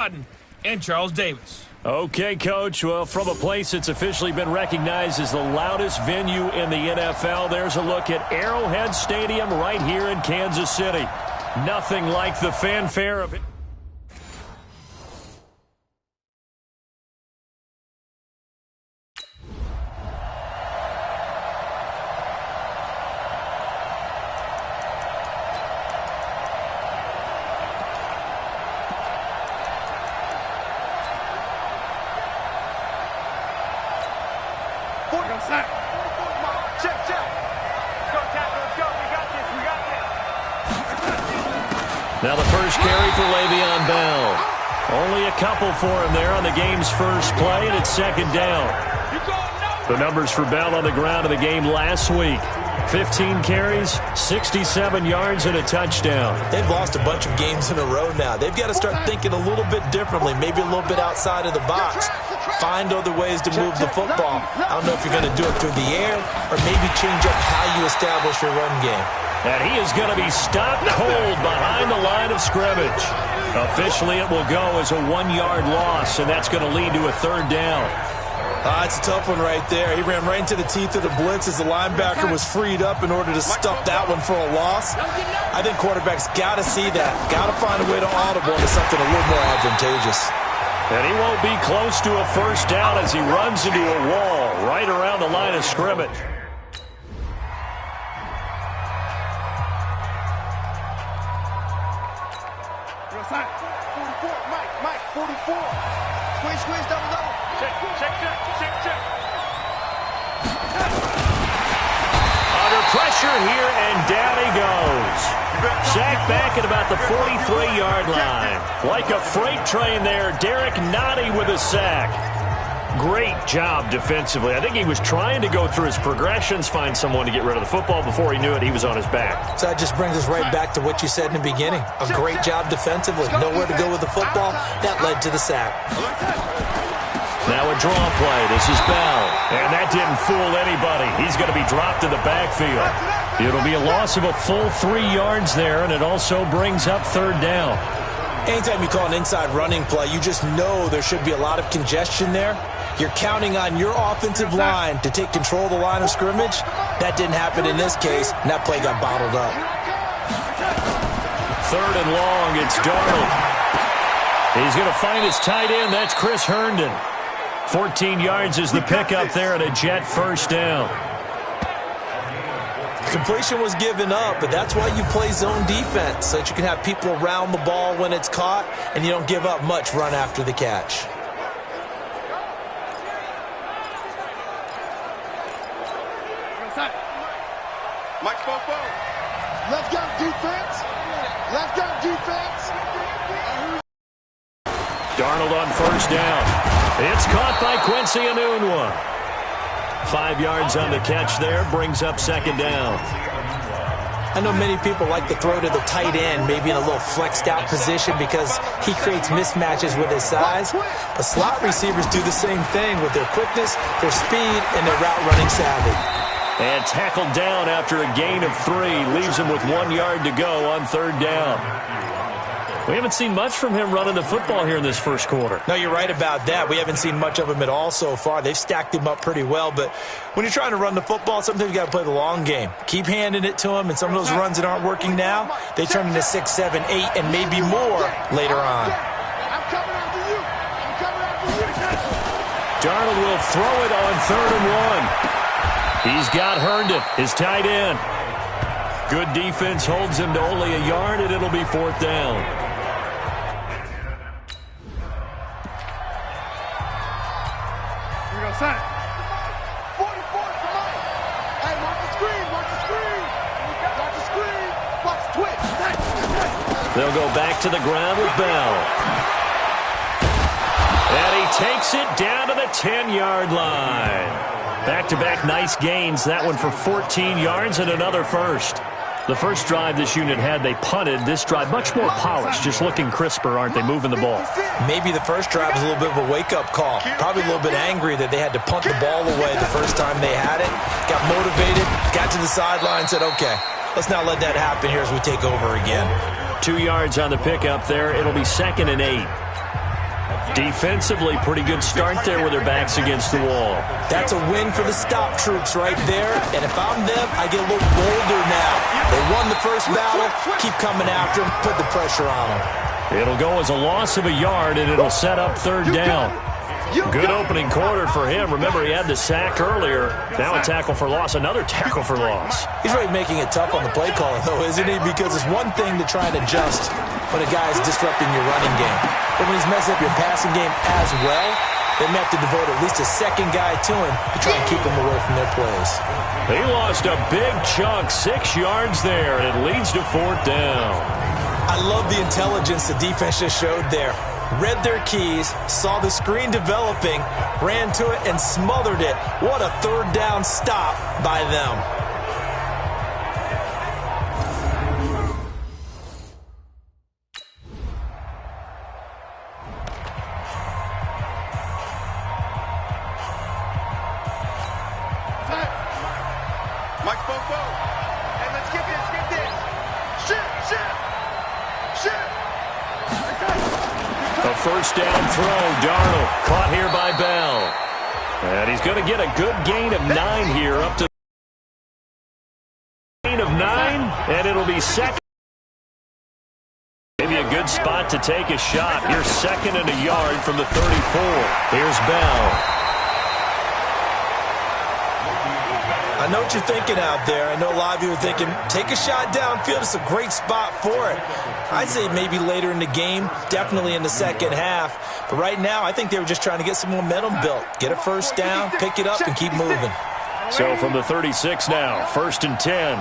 Madden and Charles Davis. Okay, Coach. Well, from a place that's officially been recognized as the loudest venue in the NFL, there's a look at Arrowhead Stadium right here in Kansas City. Nothing like the fanfare of it. Now the first carry for Le'Veon Bell. Only a couple for him there on the game's first play, and it's second down. The numbers for Bell on the ground in the game last week. 15 carries, 67 yards, and a touchdown. They've lost a bunch of games in a row now. They've got to start thinking a little bit differently, maybe a little bit outside of the box. Find other ways to move the football. I don't know if you're going to do it through the air or maybe change up how you establish your run game. And he is going to be stopped cold behind the line of scrimmage. Officially, it will go as a 1-yard loss, and that's going to lead to a third down. It's a tough one right there. He ran right into the teeth of the blitz as the linebacker was freed up in order to stuff that one for a loss. I think quarterbacks got to see that, got to find a way to audible into something a little more advantageous. And he won't be close to a first down as he runs into a wall right around the line of scrimmage. Mike, 44. Squeeze, double. Check. Under pressure here, and down he goes. Sacked back at about the 43-yard line. Like a freight train there, Derek Nottie with a sack. Great job defensively. I think he was trying to go through his progressions, find someone to get rid of the football. Before he knew it, he was on his back. So that just brings us right back to what you said in the beginning. A great job defensively. Nowhere to go with the football. That led to the sack. Now a draw play. This is Bell. And that didn't fool anybody. He's going to be dropped in the backfield. It'll be a loss of a full 3 yards there, and it also brings up third down. Anytime you call an inside running play, you just know there should be a lot of congestion there. You're counting on your offensive line to take control of the line of scrimmage. That didn't happen in this case, and that play got bottled up. Third and long, it's Darnold. He's going to find his tight end. That's Chris Herndon. 14 yards is the pickup there and a Jet first down. Completion was given up, but that's why you play zone defense, so that you can have people around the ball when it's caught, and you don't give up much run after the catch. Mike Fofo. Left guard defense. Darnold on first down. It's caught by Quincy Enunwa. 5 yards on the catch there, brings up second down. I know many people like to throw to the tight end, maybe in a little flexed out position because he creates mismatches with his size. But slot receivers do the same thing with their quickness, their speed, and their route running savvy. And tackled down after a gain of 3. Leaves him with 1 yard to go on third down. We haven't seen much from him running the football here in this first quarter. No, you're right about that. We haven't seen much of him at all so far. They've stacked him up pretty well. But when you're trying to run the football, sometimes you got to play the long game. Keep handing it to him, and some of those runs that aren't working now, they turn into 6, 7, 8, and maybe more later on. Darnold will throw it on third and 1. He's got Herndon, his tight end. Good defense holds him to only a yard, and it'll be fourth down. Here we go, son. 44 for Mike. Hey, mark the screen. Watch the twitch. They'll go back to the ground with Bell. And he takes it down to the 10-yard line. Back-to-back nice gains. That one for 14 yards and another first. The first drive this unit had, they punted. This drive, much more polished, just looking crisper, aren't they, moving the ball? Maybe the first drive was a little bit of a wake-up call. Probably a little bit angry that they had to punt the ball away the first time they had it. Got motivated, got to the sideline, said, okay, let's not let that happen here as we take over again. 2 yards on the pickup there. It'll be 2nd and 8. Defensively, pretty good start there with their backs against the wall. That's a win for the stop troops right there. And if I'm them, I get a little bolder now. They won the first battle. Keep coming after them. Put the pressure on them. It'll go as a loss of a yard, and it'll set up third down. Good opening quarter for him. Remember, he had the sack earlier. Now a tackle for loss, another tackle for loss. He's really making it tough on the play caller, though, isn't he? Because it's one thing to try and adjust when a guy is disrupting your running game. But when he's messing up your passing game as well, they may have to devote at least a second guy to him to try and keep him away from their plays. He lost a big chunk, 6 yards there, and it leads to fourth down. I love the intelligence the defense just showed there. Read their keys, saw the screen developing, ran to it, and smothered it. What a third down stop by them. Mike Bobo. Hey, let's get this. Shit. A first down throw. Darnold caught here by Bell. And he's going to get a good gain of 9 here, up to gain of 9, and it'll be second. Maybe a good spot to take a shot. Here's second and a yard from the 34. Here's Bell. I know what you're thinking out there. I know a lot of you are thinking, take a shot downfield. It's a great spot for it. I'd say maybe later in the game, definitely in the second half. But right now, I think they were just trying to get some momentum built. Get a first down, pick it up, and keep moving. So from the 36 now, first and 10.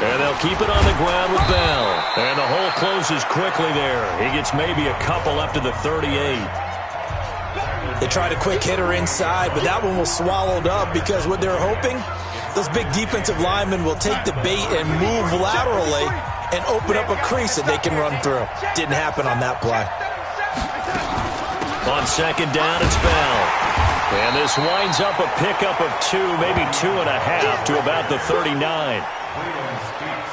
And they'll keep it on the ground with Bell. And the hole closes quickly there. He gets maybe a couple up to the 38. They tried a quick hitter inside, but that one was swallowed up because what they're hoping, those big defensive linemen will take the bait and move laterally and open up a crease that they can run through. Didn't happen on that play. On second down, it's Bell. And this winds up a pickup of 2, maybe 2.5 to about the 39.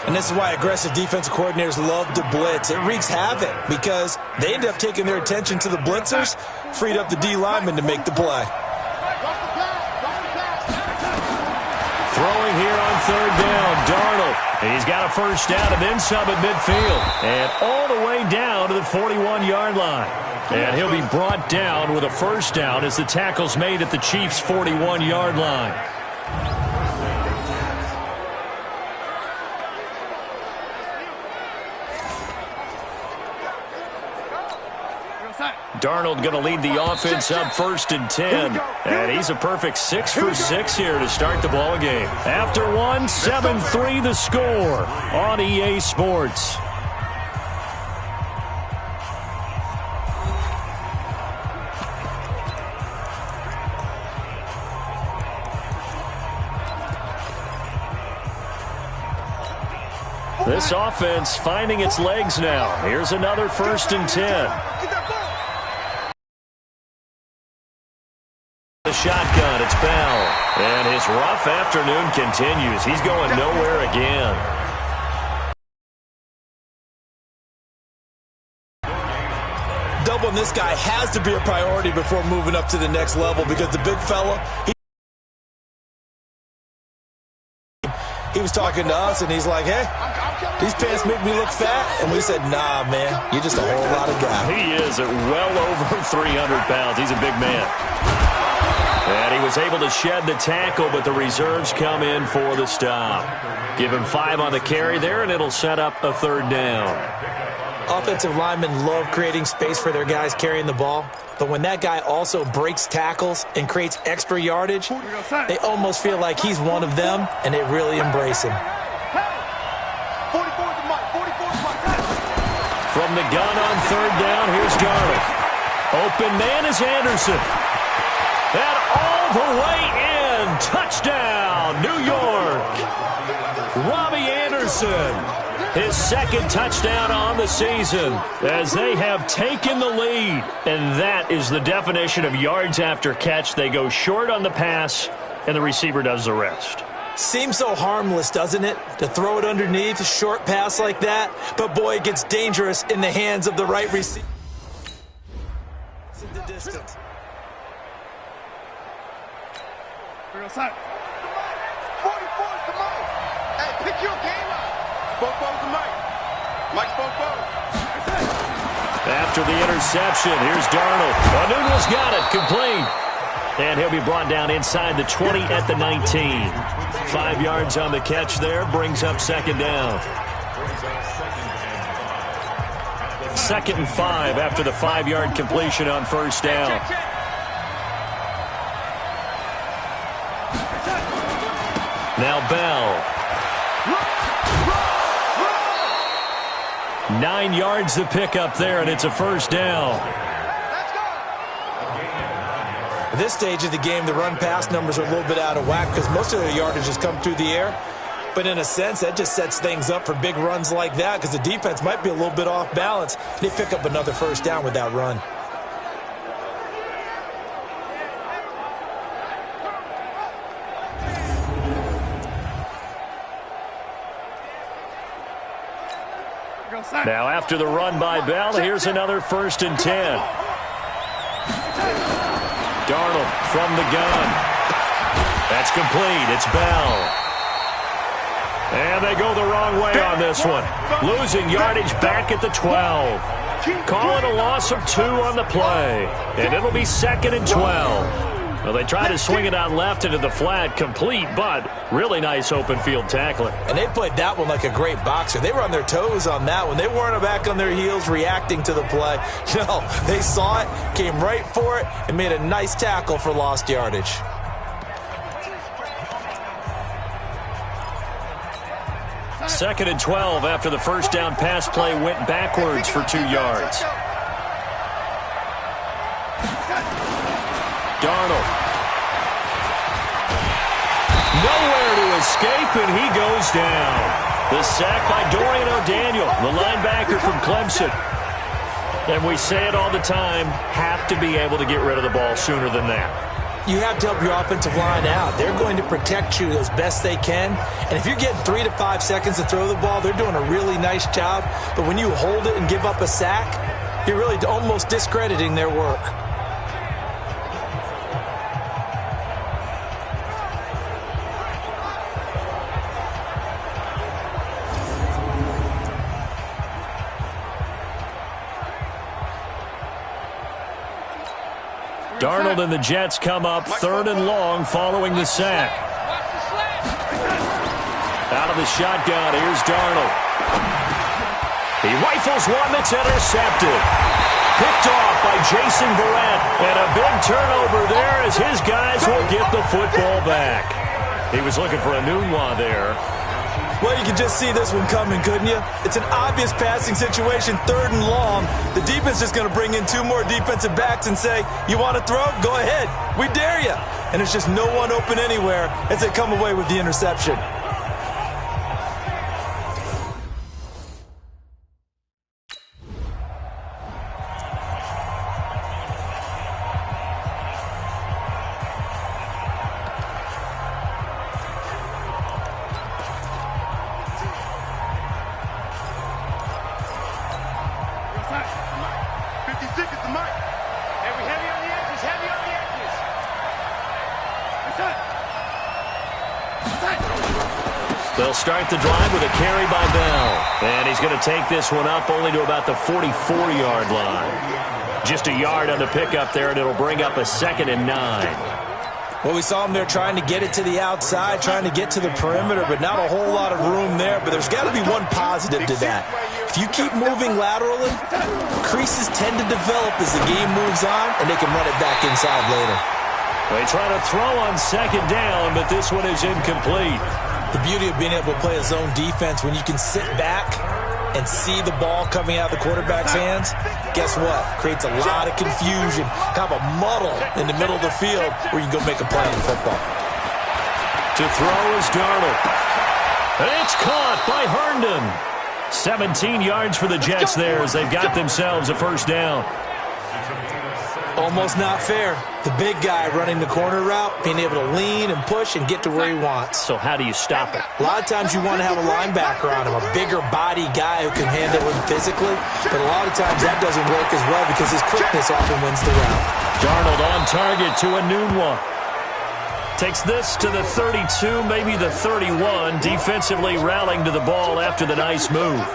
And this is why aggressive defensive coordinators love to blitz. It wreaks havoc because they end up taking their attention to the blitzers, freed up the D lineman to make the play. Throwing here on third down, Darnold. He's got a first down and then some at midfield. And all the way down to the 41-yard line. And he'll be brought down with a first down as the tackle's made at the Chiefs' 41-yard line. Darnold going to lead the offense up first and 10. And he's a perfect 6 for 6 here to start the ball game. After one, 7-3 the score on EA Sports. This offense finding its legs now. Here's another first and 10. The shotgun, it's Bell. And his rough afternoon continues. He's going nowhere again. Doubling this guy has to be a priority before moving up to the next level because the big fella, he was talking to us and he's like, hey, these pants make me look fat. And we said, nah, man, you're just a whole lot of guy. He is at well over 300 pounds. He's a big man. And he was able to shed the tackle, but the reserves come in for the stop. Give him 5 on the carry there, and it'll set up a third down. Offensive linemen love creating space for their guys carrying the ball, but when that guy also breaks tackles and creates extra yardage, they almost feel like he's one of them, and they really embrace him. From the gun on third down, here's Darnold. Open man is Anderson. And all the way in. Touchdown, New York. Robbie Anderson, his second touchdown on the season as they have taken the lead. And that is the definition of yards after catch. They go short on the pass, and the receiver does the rest. Seems so harmless, doesn't it, to throw it underneath a short pass like that? But, boy, it gets dangerous in the hands of the right receiver. In the distance. We're going to set. 44 is the mic. Hey, pick your game up. Bofo's the mic. Mike's Bofo. After the interception, here's Darnold. Anuno's got it, complete. And he'll be brought down inside the 20 at the 19. 5 yards on the catch there, brings up second down. 2nd and 5 after the 5-yard completion on first down. Now Bell. 9 yards to pick up there, and it's a first down. At this stage of the game, the run-pass numbers are a little bit out of whack because most of their yardage has come through the air. But in a sense, that just sets things up for big runs like that because the defense might be a little bit off balance. They pick up another first down with that run. Now after the run by Bell, here's another 1st and 10. Darnold from the gun. That's complete. It's Bell. And they go the wrong way on this one. Losing yardage back at the 12. Call it a loss of 2 on the play. And it'll be 2nd and 12. Well, they try to swing it out left into the flat, complete, but really nice open field tackling. And they played that one like a great boxer. They were on their toes on that one. They weren't back on their heels reacting to the play. No, they saw it, came right for it, and made a nice tackle for lost yardage. Second and 12 after the first down pass play went backwards for 2 yards. Darnold. Nowhere to escape, and he goes down. The sack by Dorian O'Daniel, the linebacker from Clemson. And we say it all the time, have to be able to get rid of the ball sooner than that. You have to help your offensive line out. They're going to protect you as best they can. And if you're getting 3 to 5 seconds to throw the ball, they're doing a really nice job. But when you hold it and give up a sack, you're really almost discrediting their work. Darnold and the Jets come up 3rd and long following the sack. Out of the shotgun, here's Darnold. He rifles one that's intercepted. Picked off by Jason Verrett. And a big turnover there as his guys will get the football back. He was looking for a Nunwa there. Well, you can just see this one coming, couldn't you? It's an obvious passing situation, 3rd and long. The defense is going to bring in 2 more defensive backs and say, you want to throw? Go ahead. We dare you. And there's just no one open anywhere as they come away with the interception. They'll start the drive with a carry by Bell. And he's going to take this one up only to about the 44-yard line. Just a yard on the pickup there, and it'll bring up a 2nd and 9. Well, we saw him there trying to get it to the outside, trying to get to the perimeter, but not a whole lot of room there. But there's got to be one positive to that. If you keep moving laterally, creases tend to develop as the game moves on, and they can run it back inside later. They try to throw on 2nd down, but this one is incomplete. The beauty of being able to play a zone defense when you can sit back and see the ball coming out of the quarterback's hands, guess what? Creates a lot of confusion, kind of a muddle in the middle of the field where you can go make a play in football. To throw is Darnold. And it's caught by Herndon. 17 yards for the Jets there as they've got themselves a first down. Almost not fair. The big guy running the corner route, being able to lean and push and get to where he wants. So how do you stop it? A lot of times you want to have a linebacker on him, a bigger body guy who can handle him physically. But a lot of times that doesn't work as well because his quickness often wins the route. Darnold on target to a noon one. Takes this to the 32, maybe the 31. Defensively rallying to the ball after the nice move.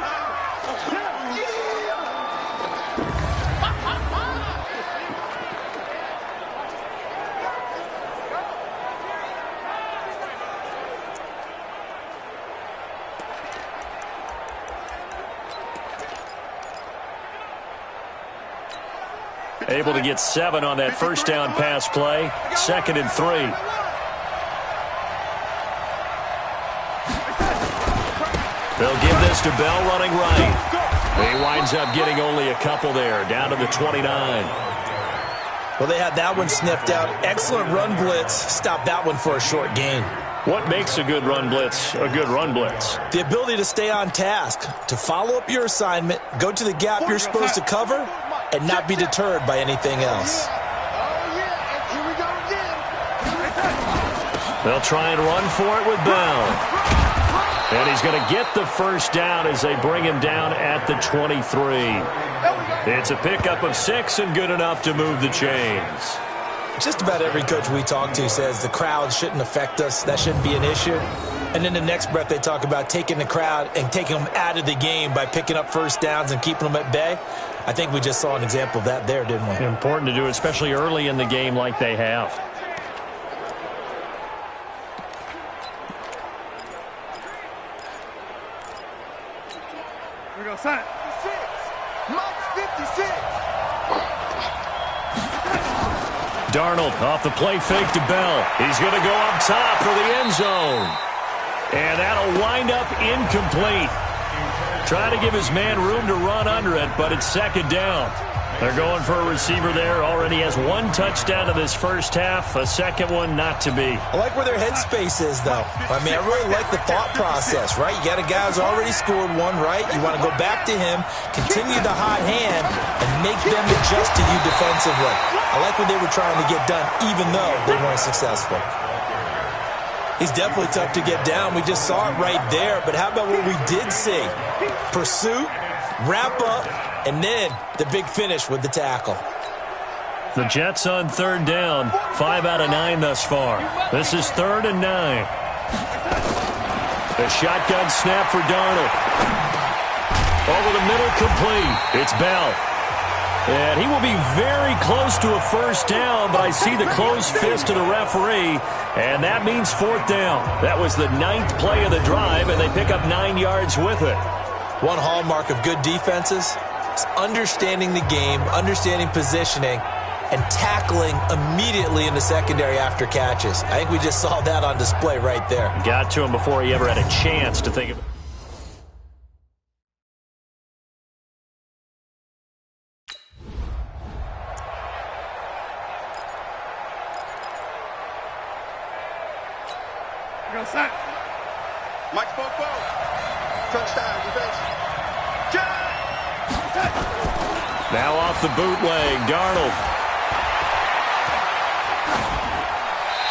Able to get 7 on that first down pass play. 2nd and 3. They'll give this to Bell running right. He winds up getting only a couple there, down to the 29. Well, they had that one sniffed out. Excellent run blitz. Stopped that one for a short gain. What makes a good run blitz a good run blitz? The ability to stay on task, to follow up your assignment, go to the gap you're supposed to cover, and not be deterred by anything else. They'll try and run for it with Bell. And he's going to get the first down as they bring him down at the 23. It's a pickup of 6 and good enough to move the chains. Just about every coach we talk to says the crowd shouldn't affect us. That shouldn't be an issue. And in the next breath, they talk about taking the crowd and taking them out of the game by picking up first downs and keeping them at bay. I think we just saw an example of that there, didn't we? Important to do, especially early in the game like they have. We go, son. 56. Mike's 56. Darnold off the play fake to Bell. He's going to go up top for the end zone. And that'll wind up incomplete. Trying to give his man room to run under it, but it's 2nd down. They're going for a receiver there. Already has 1 touchdown in this first half. A second one not to be. I like where their headspace is, though. I mean, I really like the thought process, right? You got a guy who's already scored 1, right? You want to go back to him, continue the hot hand, and make them adjust to you defensively. I like what they were trying to get done, even though they weren't successful. He's definitely tough to get down. We just saw it right there. But how about what we did see? Pursuit, wrap up, and then the big finish with the tackle. The Jets on 3rd down. 5 out of 9 thus far. This is 3rd and 9. The shotgun snap for Darnold. Over the middle, complete. It's Bell. And he will be very close to a first down, but I see the closed fist of the referee, and that means 4th down. That was the 9th play of the drive, and they pick up 9 yards with it. One hallmark of good defenses is understanding the game, understanding positioning, and tackling immediately in the secondary after catches. I think we just saw that on display right there. Got to him before he ever had a chance to think of it. Mike Bobo. Touchdown, defense. Now off the bootleg, Darnold.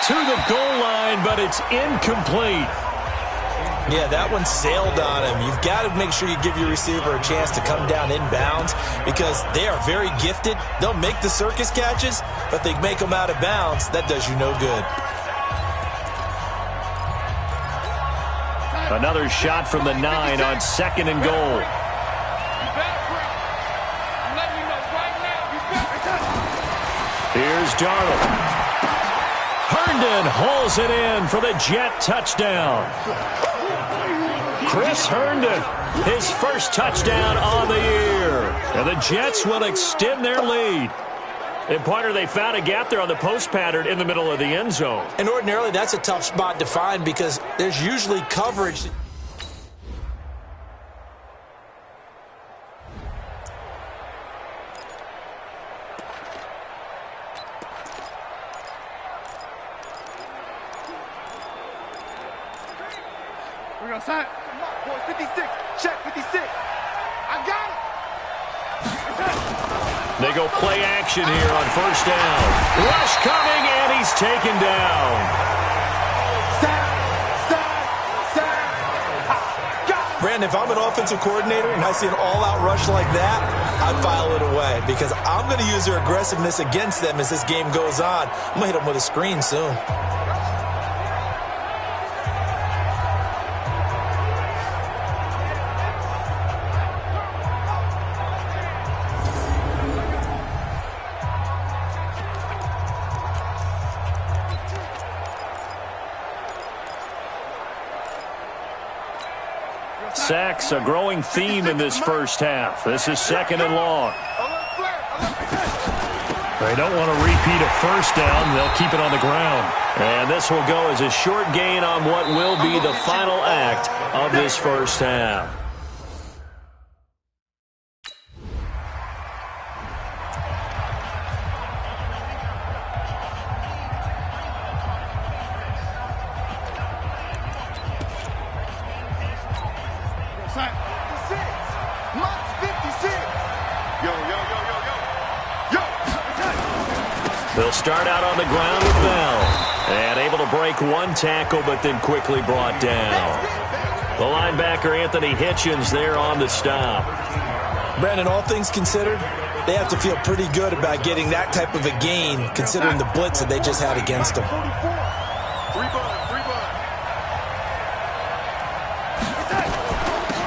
To the goal line, but it's incomplete. Yeah, that one sailed on him. You've got to make sure you give your receiver a chance to come down inbounds because they are very gifted. They'll make the circus catches, but they make them out of bounds. That does you no good. Another shot from the 9 on 2nd and goal. Here's Darnold. Herndon hauls it in for the Jet touchdown. Chris Herndon, his first touchdown on the year. And the Jets will extend their lead. And partner, they found a gap there on the post pattern in the middle of the end zone. And ordinarily, that's a tough spot to find because there's usually coverage. We're going to sign. Boy, 56. Check 56. I got it. They go play action here on first down. Rush coming, and he's taken down. Brandon, if I'm an offensive coordinator and I see an all-out rush like that, I'd file it away because I'm going to use their aggressiveness against them as this game goes on. I'm going to hit them with a screen soon. Sacks, a growing theme in this first half. This is second and long. They don't want to repeat a first down. They'll keep it on the ground. And this will go as a short gain on what will be the final act of this first half. They'll start out on the ground with Bell. And able to break one tackle, but then quickly brought down. The linebacker, Anthony Hitchens, there on the stop. Brandon, all things considered, they have to feel pretty good about getting that type of a gain, considering the blitz that they just had against them.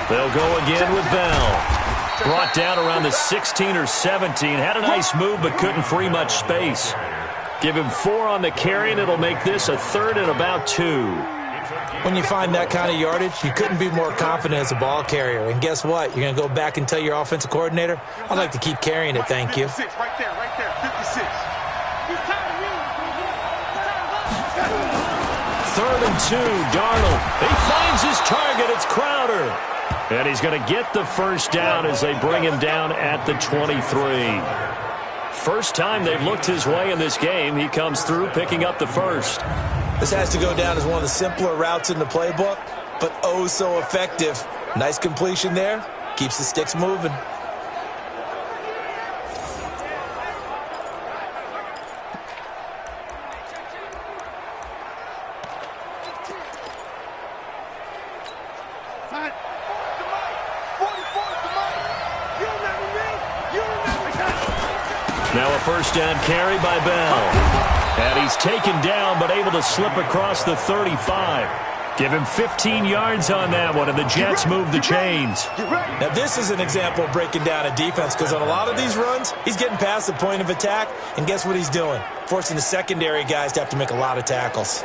They'll go again with Bell. Brought down around the 16 or 17. Had a nice move, but couldn't free much space. Give him 4 on the carry, and it'll make this a third and about 2. When you find that kind of yardage, you couldn't be more confident as a ball carrier. And guess what? You're going to go back and tell your offensive coordinator, I'd like to keep carrying it, thank you. Right there, 56. Third and 2, Darnold. He finds his target. It's Crowder. And he's going to get the first down as they bring him down at the 23. First time they've looked his way in this game. He comes through picking up the first. This has to go down as one of the simpler routes in the playbook, but oh so effective. Nice completion there. Keeps the sticks moving. Now a first down carry by Bell. And he's taken down, but able to slip across the 35. Give him 15 yards on that one, and the Jets move the chains. Now this is an example of breaking down a defense, because on a lot of these runs, he's getting past the point of attack, and guess what he's doing? Forcing the secondary guys to have to make a lot of tackles.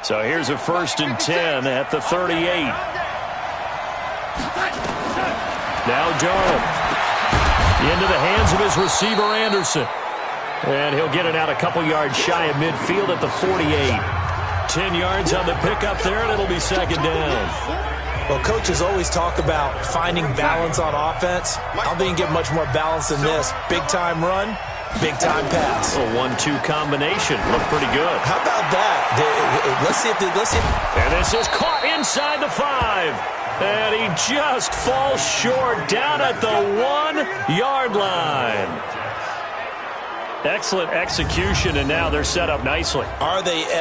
So here's a first and 10 at the 38. Now Darnold. Into the hands of his receiver, Anderson. And he'll get it out a couple yards shy of midfield at the 48. 10 yards on the pickup there, and it'll be second down. Well, coaches always talk about finding balance on offense. I don't think you can get much more balance than this. Big-time run, big-time pass. A 1-2 combination. Looked pretty good. How about that? Let's see if And this is caught inside the 5. And he just falls short down at the 1-yard line. Excellent execution, and now they're set up nicely. Are they